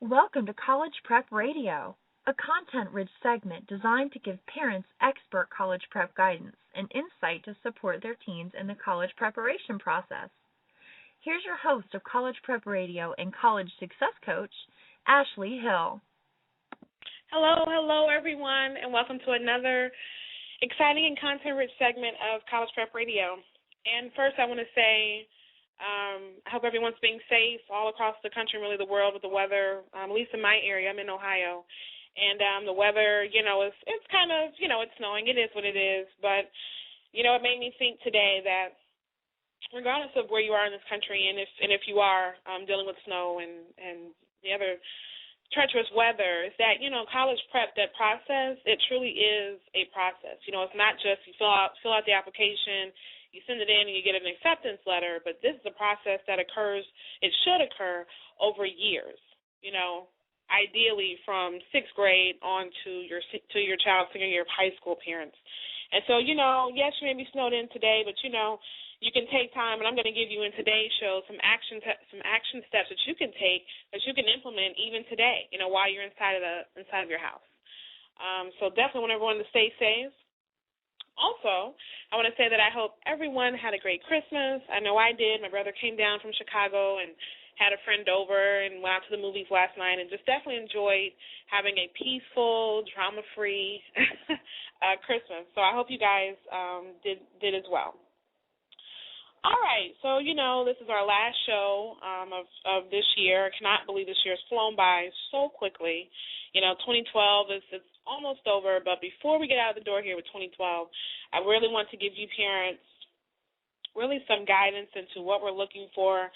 Welcome to College Prep Radio, a content-rich segment designed to give parents expert college prep guidance and insight to support their teens in the college preparation process. Here's your host of College Prep Radio and College Success Coach, Ashley Hill. Hello, everyone, and welcome to another exciting and content-rich segment of College Prep Radio. And first, I want to say I hope everyone's being safe all across the country and really the world with the weather, at least in my area. I'm in Ohio. And the weather, it's kind of, it's snowing. It is what it is. But, it made me think today that regardless of where you are in this country and if you are dealing with snow and the other treacherous weather, is that, college prep, that process, it truly is a process. It's not just you fill out the application, you send it in and you get an acceptance letter, but this is a process that occurs, it should occur over years, ideally from sixth grade on to your child's senior year of high school, parents. And so, yes, you may be snowed in today, but, you can take time, and I'm going to give you in today's show some action steps that you can take, that you can implement even today, while you're inside of your house. So definitely want everyone to stay safe. Also, I want to say that I hope everyone had a great Christmas. I know I did. My brother came down from Chicago and had a friend over and went out to the movies last night and just definitely enjoyed having a peaceful, drama-free Christmas. So I hope you guys did as well. All right, so, this is our last show of this year. I cannot believe this year has flown by so quickly. 2012 it's almost over, but before we get out of the door here with 2012, I really want to give you parents really some guidance into what we're looking for,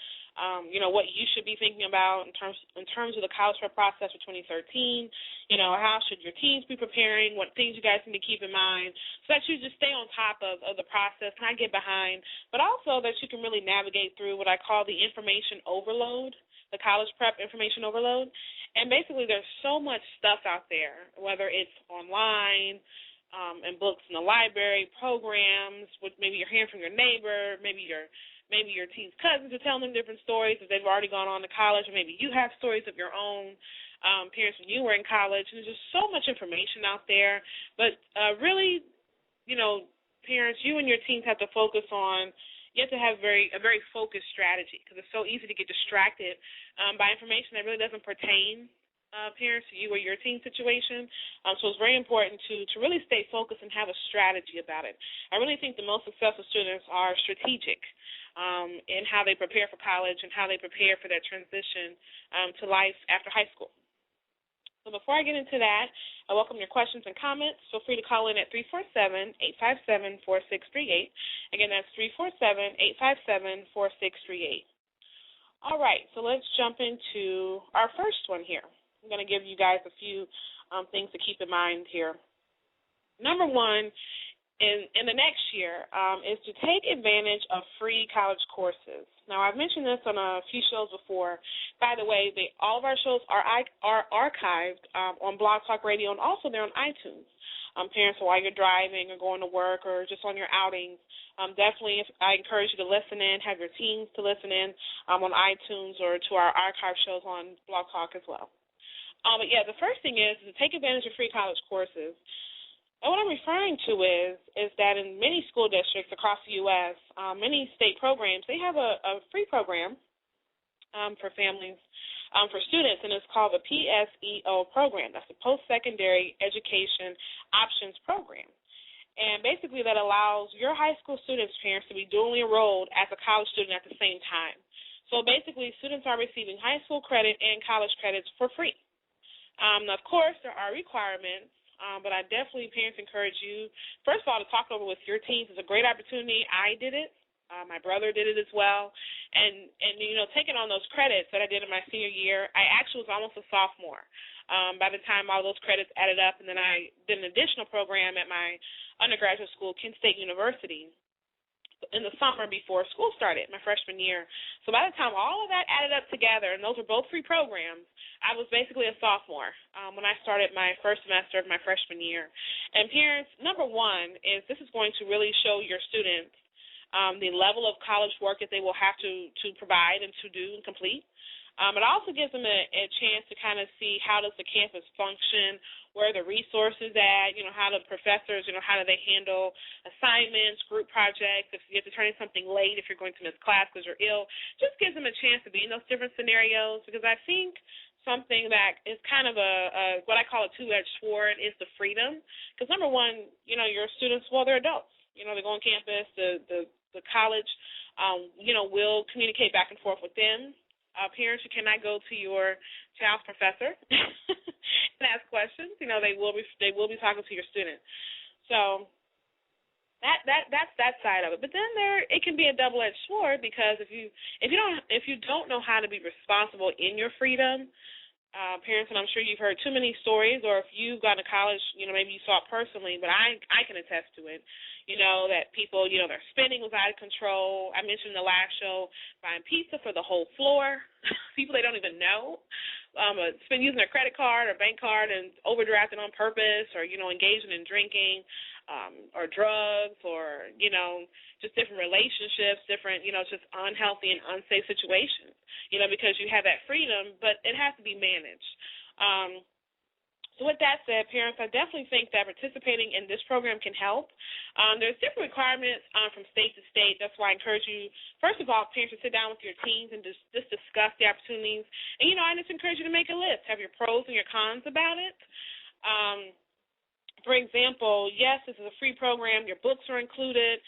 what you should be thinking about in terms of the college prep process for 2013. How should your teens be preparing, what things you guys need to keep in mind so that you just stay on top of the process, not get behind, but also that you can really navigate through what I call the information overload, the college prep information overload. And basically there's so much stuff out there, whether it's online, and books in the library, programs, which maybe you're hearing from your neighbor, maybe your teen's cousins are telling them different stories if they've already gone on to college, or maybe you have stories of your own parents when you were in college. And there's just so much information out there. But really, parents, you and your teens have to focus on, you have to have a very focused strategy, because it's so easy to get distracted by information that really doesn't pertain, parents, to you or your teen situation. So it's very important to really stay focused and have a strategy about it. I really think the most successful students are strategic in how they prepare for college and how they prepare for their transition to life after high school. So before I get into that, I welcome your questions and comments. Feel free to call in at 347-857-4638. Again, that's 347-857-4638. All right, so let's jump into our first one here. I'm going to give you guys a few things to keep in mind here. Number one, in the next year, is to take advantage of free college courses. Now, I've mentioned this on a few shows before. By the way, all of our shows are archived on Blog Talk Radio, and also they're on iTunes. Parents, while you're driving or going to work or just on your outings, definitely I encourage you to listen in, have your teens to listen in on iTunes or to our archive shows on Blog Talk as well. But, yeah, the first thing is to take advantage of free college courses. And what I'm referring to is that in many school districts across the U.S., many state programs, they have a free program for families, for students, and it's called the PSEO program. That's the Post-Secondary Education Options Program. And basically that allows your high school students' parents to be dually enrolled as a college student at the same time. So basically students are receiving high school credit and college credits for free. Of course, there are requirements. But I definitely, parents, encourage you, first of all, to talk over with your teens. It's a great opportunity. I did it. My brother did it as well. And taking on those credits that I did in my senior year, I actually was almost a sophomore by the time all those credits added up. And then I did an additional program at my undergraduate school, Kent State University, in the summer before school started, my freshman year. So by the time all of that added up together, and those were both free programs, I was basically a sophomore when I started my first semester of my freshman year. And parents, number one is this is going to really show your students the level of college work that they will have to provide and to do and complete. It also gives them a chance to kind of see how does the campus function, where are the resources at, how the professors, how do they handle assignments, group projects, if you have to turn in something late, if you're going to miss class because you're ill. Just gives them a chance to be in those different scenarios, because I think something that is kind of a what I call a two-edged sword is the freedom. Because number one, your students, well, they're adults. They go on campus, the college, will communicate back and forth with them. Parents, you cannot go to your child's professor and ask questions. They will be talking to your student. So that's that side of it. But then it can be a double-edged sword, because if you don't know how to be responsible in your freedom, parents, and I'm sure you've heard too many stories, or if you've gone to college, maybe you saw it personally, but I can attest to it. That people, their spending was out of control. I mentioned in the last show buying pizza for the whole floor. People they don't even know. Spend using their credit card or bank card and overdrafting on purpose, or, engaging in drinking, or drugs, or, just different relationships, different, just unhealthy and unsafe situations, because you have that freedom, but it has to be managed. So with that said, parents, I definitely think that participating in this program can help. There's different requirements from state to state. That's why I encourage you, first of all, parents, to sit down with your teens and just discuss the opportunities. And, I just encourage you to make a list. Have your pros and your cons about it. For example, yes, this is a free program. Your books are included.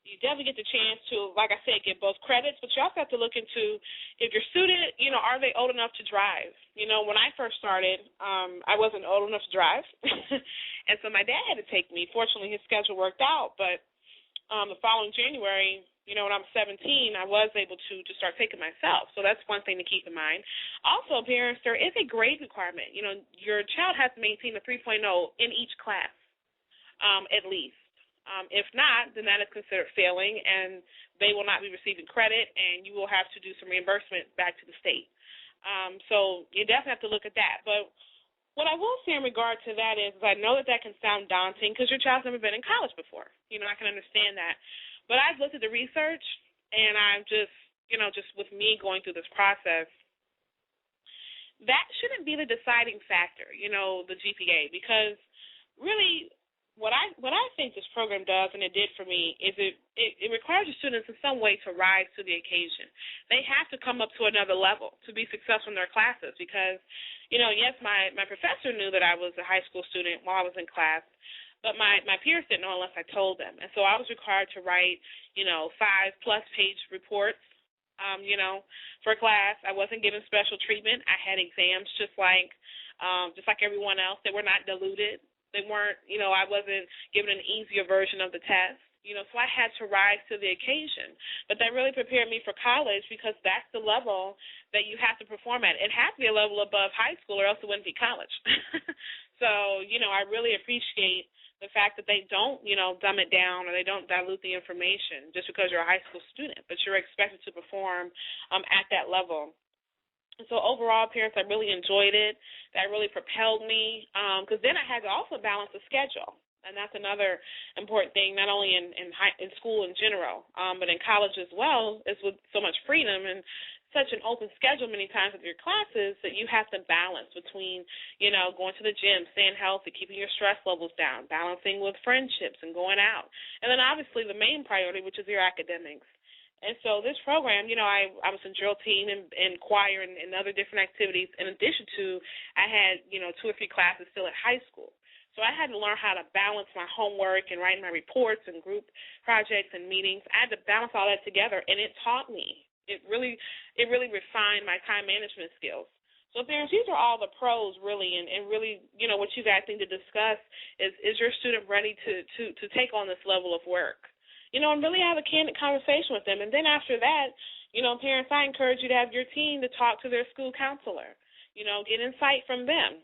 You definitely get the chance to, like I said, get both credits, but you also have to look into if your student, are they old enough to drive? When I first started, I wasn't old enough to drive, and so my dad had to take me. Fortunately, his schedule worked out, but the following January, when I'm 17, I was able to start taking myself, so that's one thing to keep in mind. Also, parents, there is a grade requirement. Your child has to maintain a 3.0 in each class, at least. If not, then that is considered failing, and they will not be receiving credit, and you will have to do some reimbursement back to the state. So you definitely have to look at that. But what I will say in regard to that is I know that can sound daunting because your child's never been in college before. I can understand that. But I've looked at the research, and I'm just with me going through this process, that shouldn't be the deciding factor, the GPA, because really what I think this program does, and it did for me, is it requires your students in some way to rise to the occasion. They have to come up to another level to be successful in their classes, because, yes, my professor knew that I was a high school student while I was in class, but my peers didn't know unless I told them. And so I was required to write, 5+ page reports, for class. I wasn't given special treatment. I had exams just like everyone else. They were not diluted. They weren't, I wasn't given an easier version of the test, so I had to rise to the occasion. But that really prepared me for college, because that's the level that you have to perform at. It has to be a level above high school, or else it wouldn't be college. So, I really appreciate the fact that they don't, dumb it down, or they don't dilute the information just because you're a high school student, but you're expected to perform at that level. So overall, parents, I really enjoyed it. That really propelled me, because then I had to also balance the schedule, and that's another important thing, not only in school in general, but in college as well, is with so much freedom and such an open schedule many times with your classes that you have to balance between, going to the gym, staying healthy, keeping your stress levels down, balancing with friendships and going out, and then obviously the main priority, which is your academics. And so this program, I was in drill team and choir and other different activities. In addition to, I had, 2 or 3 classes still at high school. So I had to learn how to balance my homework and writing my reports and group projects and meetings. I had to balance all that together, and it taught me. It really refined my time management skills. So parents, these are all the pros, really, and really, what you guys need to discuss is your student ready to take on this level of work? And really have a candid conversation with them. And then after that, parents, I encourage you to have your team to talk to their school counselor, get insight from them.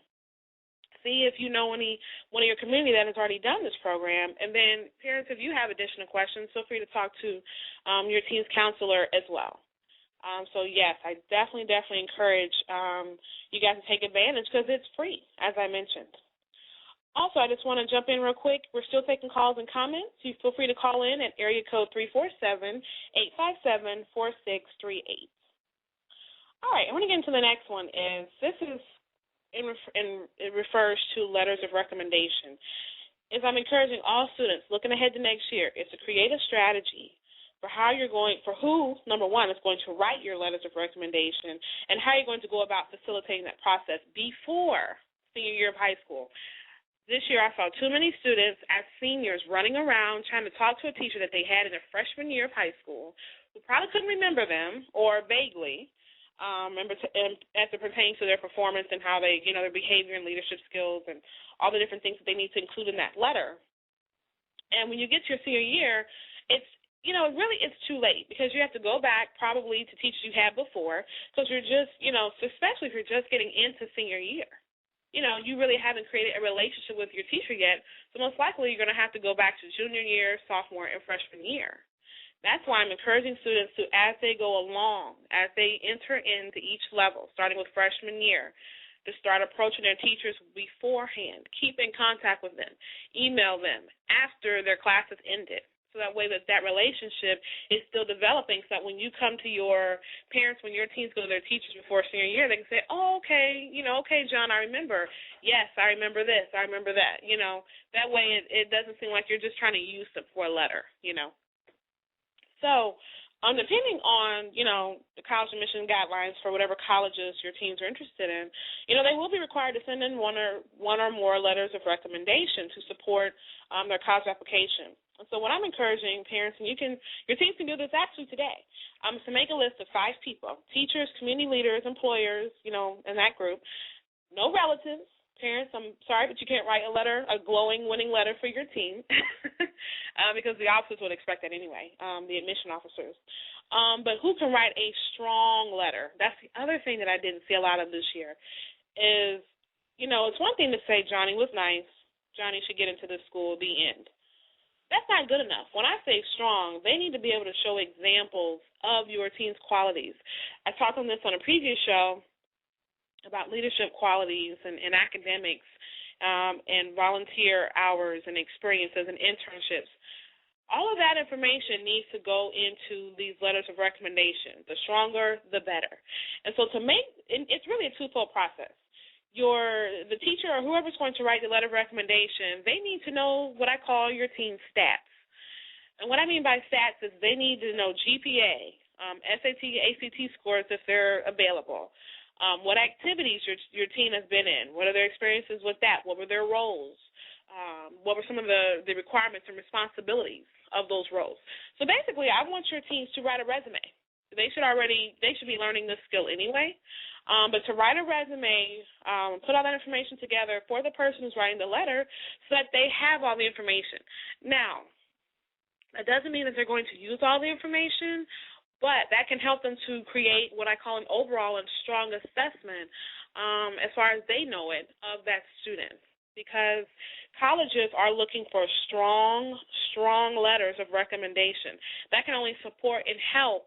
See if you know one of your community that has already done this program. And then parents, if you have additional questions, feel free to talk to your team's counselor as well. So, yes, I definitely encourage you guys to take advantage, because it's free, as I mentioned. Also, I just want to jump in real quick. We're still taking calls and comments. You feel free to call in at area code 347-857-4638. All right, I want to get into the next one. It refers to letters of recommendation. I'm encouraging all students looking ahead to next year is to create a strategy for who, number one, is going to write your letters of recommendation and how you're going to go about facilitating that process before senior year of high school. This year I saw too many students as seniors running around trying to talk to a teacher that they had in their freshman year of high school who probably couldn't remember them or vaguely, as it pertains to their performance and how they, their behavior and leadership skills and all the different things that they need to include in that letter. And when you get to your senior year, it's too late because you have to go back probably to teachers you had before because you're just, especially if you're just getting into senior year. You really haven't created a relationship with your teacher yet, so most likely you're going to have to go back to junior year, sophomore, and freshman year. That's why I'm encouraging students to, as they go along, as they enter into each level, starting with freshman year, to start approaching their teachers beforehand. Keep in contact with them. Email them after their class has ended. So that way that relationship is still developing so that when you come to your parents, when your teens go to their teachers before senior year, they can say, oh, okay, okay, John, I remember. Yes, I remember this. I remember that. That way it doesn't seem like you're just trying to use them for a letter, So depending on, the college admission guidelines for whatever colleges your teens are interested in, they will be required to send in one or more letters of recommendation to support their college application. And so what I'm encouraging parents, and your teens can do this actually today, is to make a list of 5 people, teachers, community leaders, employers, in that group, no relatives. Parents, I'm sorry, but you can't write a glowing, winning letter for your teen because the officers would expect that anyway, the admission officers. But who can write a strong letter? That's the other thing that I didn't see a lot of this year is, it's one thing to say Johnny was nice, Johnny should get into this school, the end. That's not good enough. When I say strong, they need to be able to show examples of your teen's qualities. I talked on this on a previous show about leadership qualities and academics and volunteer hours and experiences and internships. All of that information needs to go into these letters of recommendation. The stronger, the better. And so it's really a twofold process. The teacher or whoever's going to write the letter of recommendation, they need to know what I call your teen's stats. And what I mean by stats is they need to know GPA, SAT, ACT scores if they're available, what activities your teen has been in, what are their experiences with that, what were their roles, what were some of the requirements and responsibilities of those roles. So basically, I want your teens to write a resume. They should be learning this skill anyway. But to write a resume, put all that information together for the person who's writing the letter so that they have all the information. Now, that doesn't mean that they're going to use all the information, but that can help them to create what I call an overall and strong assessment as far as they know it of that student. Because colleges are looking for strong letters of recommendation. That can only support and help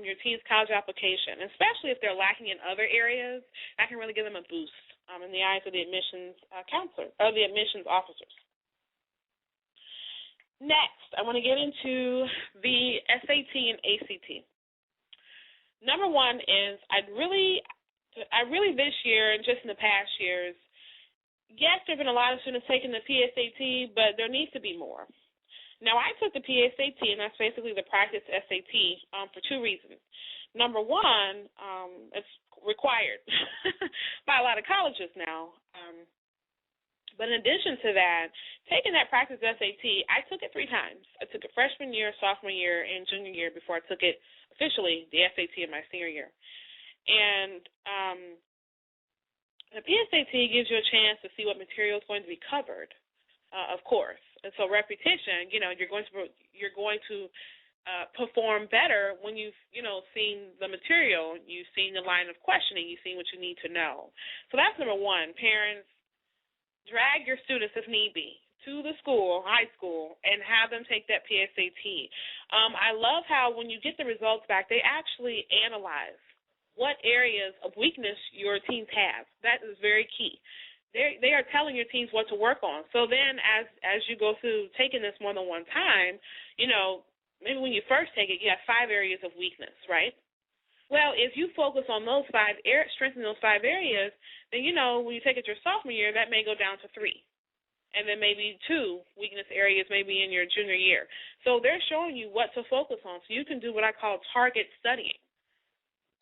your teen's college application, especially if they're lacking in other areas. That can really give them a boost in the eyes of the admissions counselor or the admissions officers. Next, I want to get into the SAT and ACT. Number one is I really this year and just in the past years, yes, there have been a lot of students taking the PSAT, but there needs to be more. Now, I took the PSAT, and that's basically the practice SAT, for 2 reasons. Number one, it's required by a lot of colleges now. But in addition to that, taking that practice SAT, I took it 3 times. I took it freshman year, sophomore year, and junior year before I took it officially, the SAT, in my senior year. And the PSAT gives you a chance to see what material is going to be covered, of course. And so repetition, you're going to perform better when you've, seen the material, you've seen the line of questioning, you've seen what you need to know. So that's number one. Parents, drag your students, if need be, to the school, high school, and have them take that PSAT. I love how when you get the results back, they actually analyze what areas of weakness your teens have. That is very key. They are telling your teens what to work on. So then as you go through taking this more than one time, maybe when you first take it, you have 5 areas of weakness, right? Well, if you focus on those strengthen those 5 areas, then, when you take it your sophomore year, that may go down to 3. And then maybe 2 weakness areas maybe in your junior year. So they're showing you what to focus on. So you can do what I call target studying.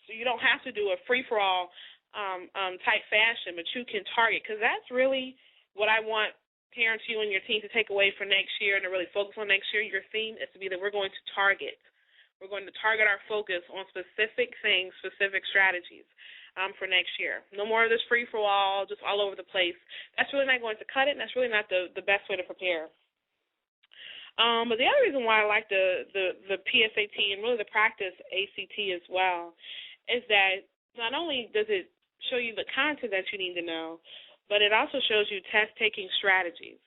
So you don't have to do a free-for-all type fashion, but you can target, because that's really what I want parents, you and your team, to take away for next year and to really focus on next year. Your theme is to be that we're going to target. We're going to target our focus on specific things, specific strategies for next year. No more of this free-for-all, just all over the place. That's really not going to cut it, and that's really not the best way to prepare. But the other reason why I like the PSAT and really the practice ACT as well is that not only does it show you the content that you need to know, but it also shows you test-taking strategies.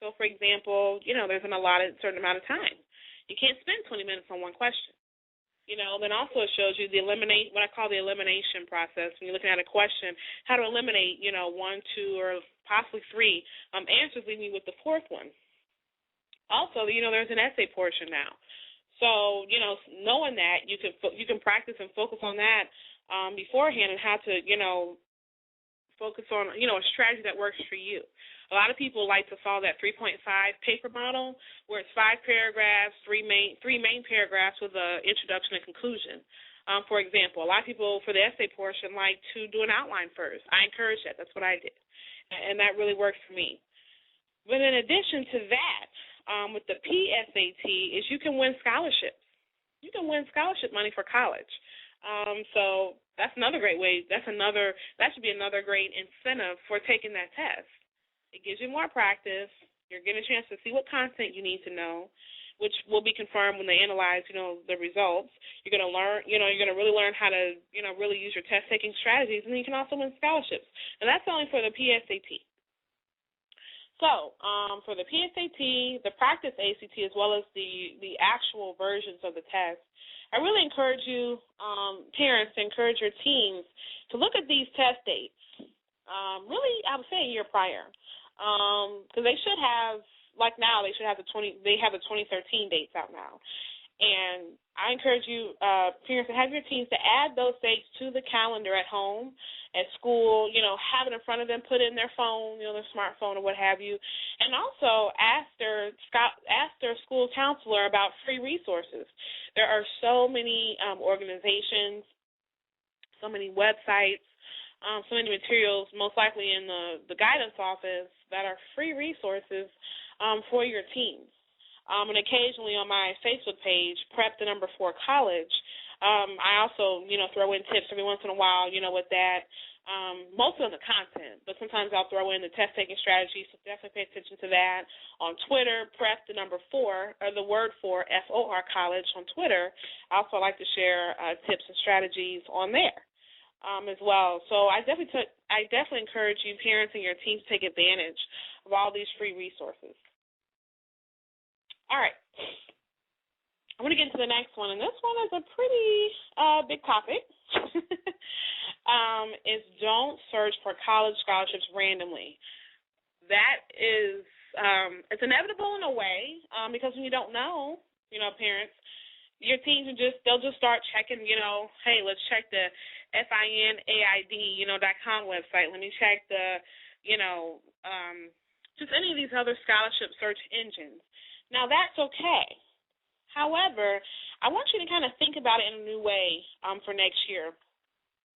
So, for example, there's an allotted certain amount of time. You can't spend 20 minutes on one question. Then also it shows you what I call the elimination process. When you're looking at a question, how to eliminate, 1, 2, or possibly 3 answers, leaving you with the 4th one. Also, there's an essay portion now. So, knowing that, you can practice and focus on that beforehand and how to, focus on, a strategy that works for you. A lot of people like to follow that 3.5 paper model, where it's 5 paragraphs, three main paragraphs with an introduction and conclusion. For example, a lot of people for the essay portion like to do an outline first. I encourage that. That's what I did, and that really works for me. But in addition to that, with the PSAT, is you can win scholarships. You can win scholarship money for college. So that's another great way. That should be another great incentive for taking that test. It gives you more practice. You're getting a chance to see what content you need to know, which will be confirmed when they analyze, the results. You're going to learn, you're going to really learn how to, really use your test-taking strategies, and then you can also win scholarships. And that's only for the PSAT. So for the PSAT, the practice ACT, as well as the actual versions of the test, I really encourage you, parents, to encourage your teams to look at these test dates. Really, I would say a year prior, because they should have, like now, they have the 2013 dates out now. And I encourage you, parents, to have your teams to add those dates to the calendar at home, at school, have it in front of them, put it in their phone, their smartphone or what have you, and also ask their school counselor about free resources. There are so many organizations, so many websites, so many materials, most likely in the guidance office, that are free resources for your teams. And occasionally on my Facebook page, Prep4 College, I also, throw in tips every once in a while, with that. Mostly on the content, but sometimes I'll throw in the test-taking strategy, so definitely pay attention to that. On Twitter, Prep4, or the word 4, F-O-R College on Twitter. I also like to share tips and strategies on there as well. So I definitely encourage you, parents and your teams, to take advantage of all these free resources. All right. I'm going to get into the next one, and this one is a pretty big topic. Is don't search for college scholarships randomly. That is, it's inevitable in a way, because when you don't know, parents, your teens they'll just start checking, hey, let's check the finaid.com website. Let me check the, just any of these other scholarship search engines. Now, that's okay. However, I want you to kind of think about it in a new way for next year.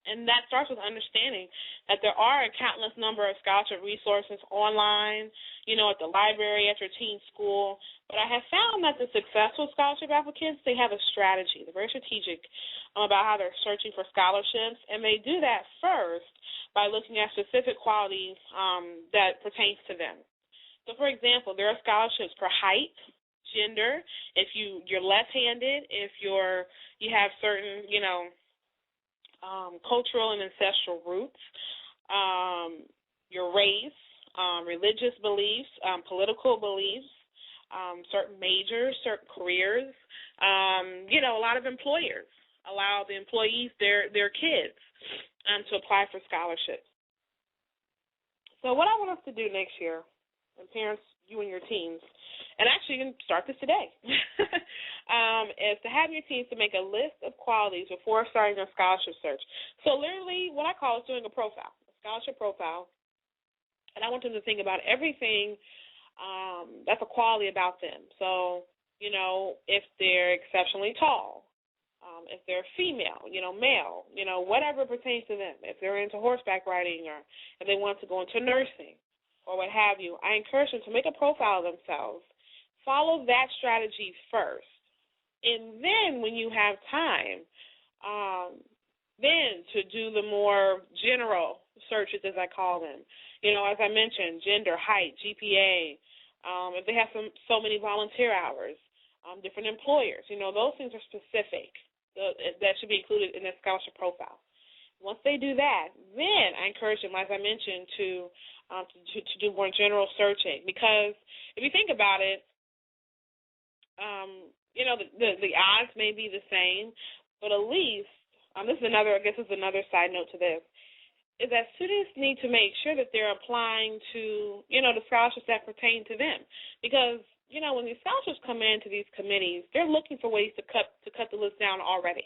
And that starts with understanding that there are a countless number of scholarship resources online, at the library, at your teen school. But I have found that the successful scholarship applicants, they have a strategy. They're very strategic about how they're searching for scholarships, and they do that first by looking at specific qualities that pertains to them. So, for example, there are scholarships for height, gender, if you're left-handed, if you have certain, cultural and ancestral roots, your race, religious beliefs, political beliefs, certain majors, certain careers. A lot of employers allow the employees, their kids, to apply for scholarships. So what I want us to do next year, and parents, you and your teams, and actually you can start this today, is to have your teams to make a list of qualities before starting a scholarship search. So literally what I call is doing a profile, a scholarship profile, and I want them to think about everything that's a quality about them. So, if they're exceptionally tall, if they're female, male, whatever pertains to them, if they're into horseback riding or if they want to go into nursing or what have you, I encourage them to make a profile of themselves, follow that strategy first, and then when you have time, then to do the more general searches, as I call them. As I mentioned, gender, height, GPA, if they have so many volunteer hours, different employers, those things are specific. That should be included in their scholarship profile. Once they do that, then I encourage them, as I mentioned, to do more general searching. Because if you think about it, the odds may be the same, but at least this is another side note to this, is that students need to make sure that they're applying to, the scholarships that pertain to them. Because, when these scholarships come into these committees, they're looking for ways to cut the list down already,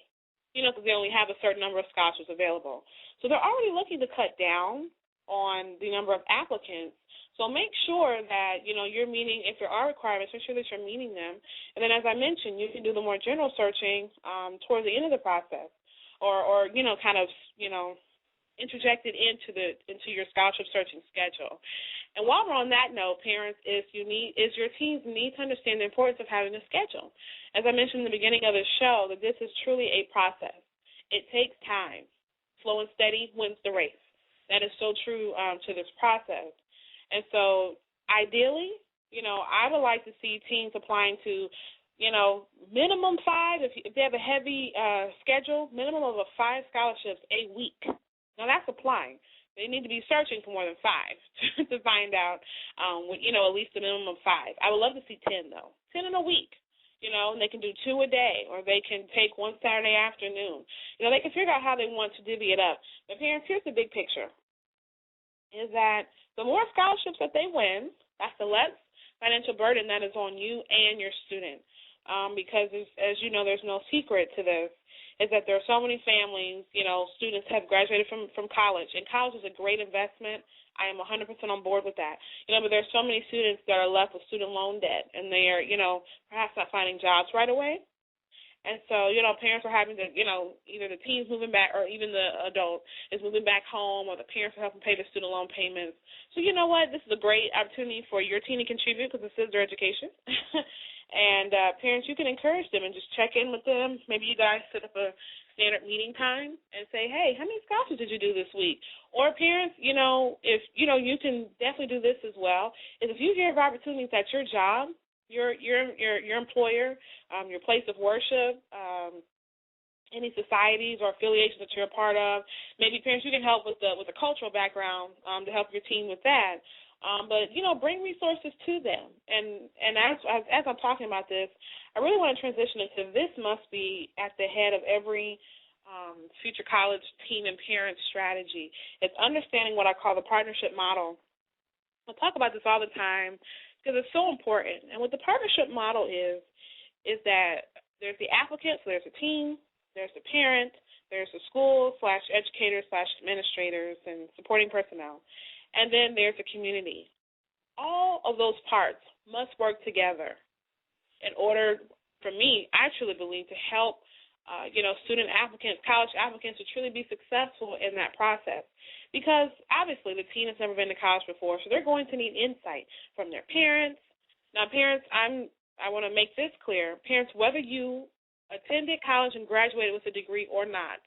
because they only have a certain number of scholarships available. So they're already looking to cut down on the number of applicants. So make sure that, you're meeting, if there are requirements, make sure that you're meeting them. And then, as I mentioned, you can do the more general searching towards the end of the process or interjected into your scholarship searching schedule. And while we're on that note, parents, your teams need to understand the importance of having a schedule. As I mentioned in the beginning of the show, that this is truly a process. It takes time. Slow and steady wins the race. That is so true to this process. And so ideally, I would like to see teams applying to, minimum 5, if they have a heavy schedule, minimum of 5 scholarships a week. Now, that's applying. They need to be searching for more than 5 to find out, at least a minimum of 5. I would love to see 10, though, 10 in a week. And they can do 2 a day, or they can take one Saturday afternoon. They can figure out how they want to divvy it up. But parents, here's the big picture, is that the more scholarships that they win, that's the less financial burden that is on you and your student. Because, as you know, there's no secret to this, is that there are so many families, students have graduated from college, and college is a great investment. I am 100% on board with that. But there's so many students that are left with student loan debt, and they are, perhaps not finding jobs right away. And so, parents are having to, either the teens moving back or even the adult is moving back home, or the parents are helping pay their student loan payments. So you know what? This is a great opportunity for your teen to contribute because this is their education. And parents, you can encourage them and just check in with them. Maybe you guys set up a standard meeting time and say, hey, how many scholarships did you do this week? Or parents, if, you can definitely do this as well, is if you hear of opportunities at your job, your employer, your place of worship, any societies or affiliations that you're a part of, maybe parents, you can help with the cultural background to help your team with that. But, bring resources to them. And as I'm talking about this, I really want to transition into this must be at the head of every future college team and parent strategy. It's understanding what I call the partnership model. I talk about this all the time because it's so important. And what the partnership model is that there's the applicant, so there's a team, there's the parent, there's the school/educators/administrators and supporting personnel. And then there's a community. All of those parts must work together in order, for me, I truly believe, to help, student applicants, college applicants to truly be successful in that process. Because, obviously, the teen has never been to college before, so they're going to need insight from their parents. Now, parents, I want to make this clear. Parents, whether you attended college and graduated with a degree or not,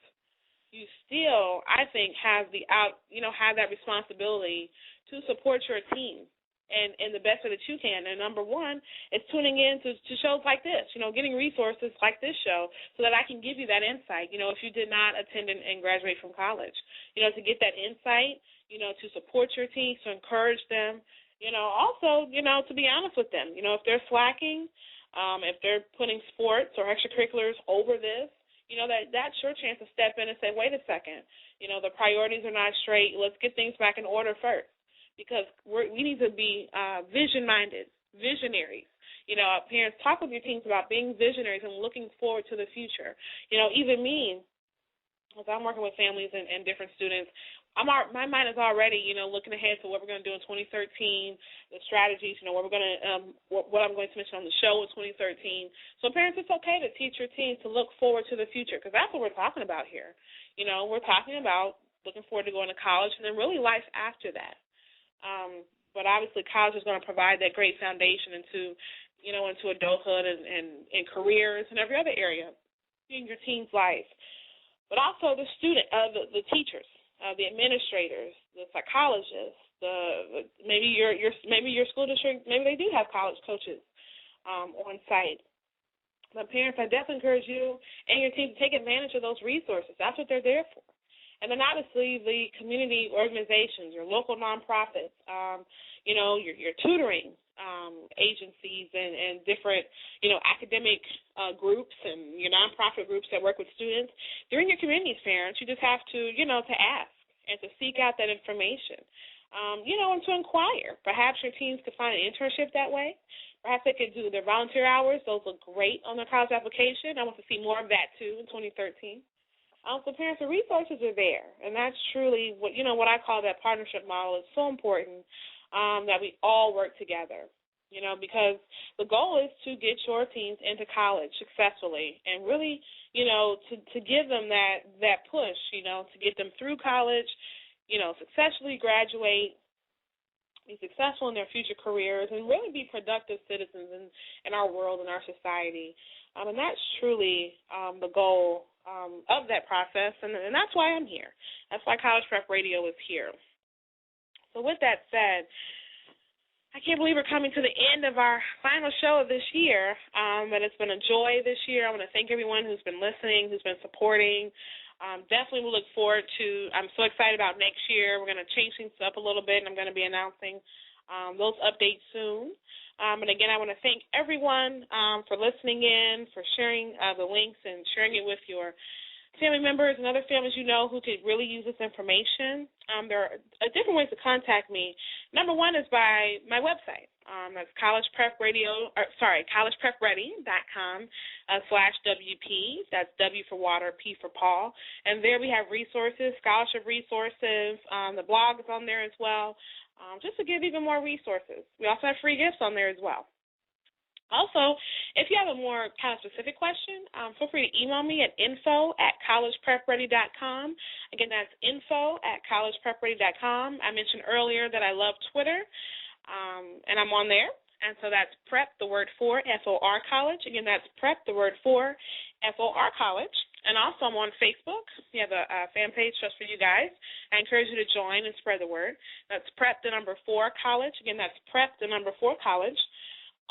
you still, I think, have that responsibility to support your team in the best way that you can. And number one is tuning in to shows like this, getting resources like this show so that I can give you that insight, if you did not attend and graduate from college, to get that insight, to support your team, to encourage them, also, to be honest with them, if they're slacking, if they're putting sports or extracurriculars over this, that's your chance to step in and say, wait a second, the priorities are not straight. Let's get things back in order first, because we need to be vision-minded, visionaries. Parents, talk with your teens about being visionaries and looking forward to the future. Even me, as I'm working with families and different students, my mind is already, looking ahead to what we're going to do in 2013, the strategies, what we're going to, what I'm going to mention on the show in 2013. So parents, it's okay to teach your teens to look forward to the future, because that's what we're talking about here. We're talking about looking forward to going to college and then really life after that. But obviously college is going to provide that great foundation into adulthood and careers and every other area in your teen's life. But also the student, the teachers, the administrators, the psychologists, maybe your school district, maybe they do have college coaches on site. But parents, I definitely encourage you and your team to take advantage of those resources. That's what they're there for. And then obviously the community organizations, your local nonprofits, your tutoring agencies and different, academic groups and your nonprofit groups that work with students. During your communities, parents, you just have to, to ask and to seek out that information, and to inquire. Perhaps your teens could find an internship that way. Perhaps they could do their volunteer hours. Those look great on their college application. I want to see more of that, too, in 2013. So parents, the resources are there, and that's truly what I call that partnership model. It's so important that we all work together, because the goal is to get your teens into college successfully and really, to give them that push, to get them through college, successfully graduate, be successful in their future careers, and really be productive citizens in our world and our society. And that's truly the goal of that process, and that's why I'm here. That's why College Prep Radio is here. So with that said, I can't believe we're coming to the end of our final show of this year, but it's been a joy this year. I want to thank everyone who's been listening, who's been supporting. Definitely we look forward to, I'm so excited about next year. We're going to change things up a little bit, and I'm going to be announcing those updates soon. And again, I want to thank everyone for listening in, for sharing the links and sharing it with your family members and other families who could really use this information. There are different ways to contact me. Number one is by my website. That's collegeprepready.com/WP. That's W for water, P for Paul. And there we have resources, scholarship resources. The blog is on there as well, just to give even more resources. We also have free gifts on there as well. Also, if you have a more kind of specific question, feel free to email me at info@collegeprepready.com. Again, that's info@collegeprepready.com. I mentioned earlier that I love Twitter, and I'm on there. And so that's prep, the word for, FOR College. Again, that's prep, the word for, FOR College. And also I'm on Facebook. We have a fan page just for you guys. I encourage you to join and spread the word. That's prep, the number 4 college. Again, that's prep, the number 4 college.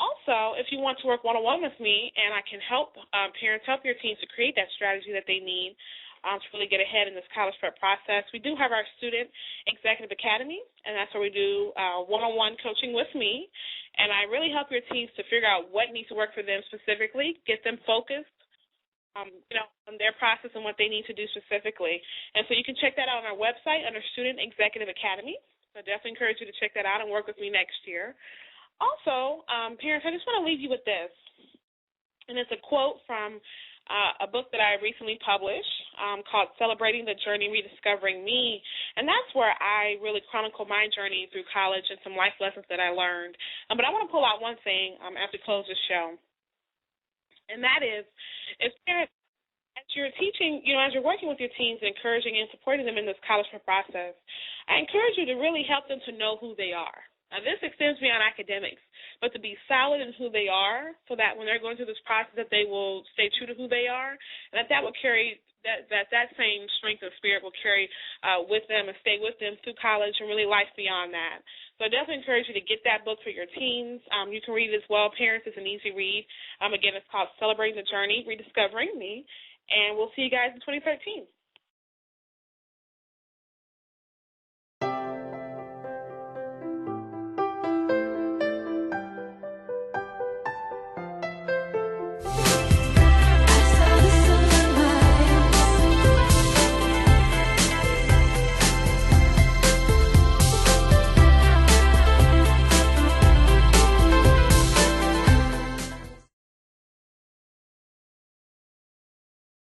Also, if you want to work one-on-one with me and I can help parents help your teens to create that strategy that they need to really get ahead in this college prep process, we do have our Student Executive Academy, and that's where we do one-on-one coaching with me. And I really help your teens to figure out what needs to work for them specifically, get them focused, on their process and what they need to do specifically. And so you can check that out on our website under Student Executive Academy. So I definitely encourage you to check that out and work with me next year. Also, parents, I just want to leave you with this, and it's a quote from a book that I recently published called Celebrating the Journey, Rediscovering Me, and that's where I really chronicle my journey through college and some life lessons that I learned. But I want to pull out one thing after we close the show, and that is, if parents, as you're teaching, as you're working with your teens, encouraging and supporting them in this college prep process, I encourage you to really help them to know who they are. Now, this extends beyond academics, but to be solid in who they are so that when they're going through this process that they will stay true to who they are, and that will carry, that same strength of spirit will carry with them and stay with them through college and really life beyond that. So I definitely encourage you to get that book for your teens. You can read it as well. Parents, it's an easy read. Again, it's called Celebrating the Journey, Rediscovering Me, and we'll see you guys in 2013.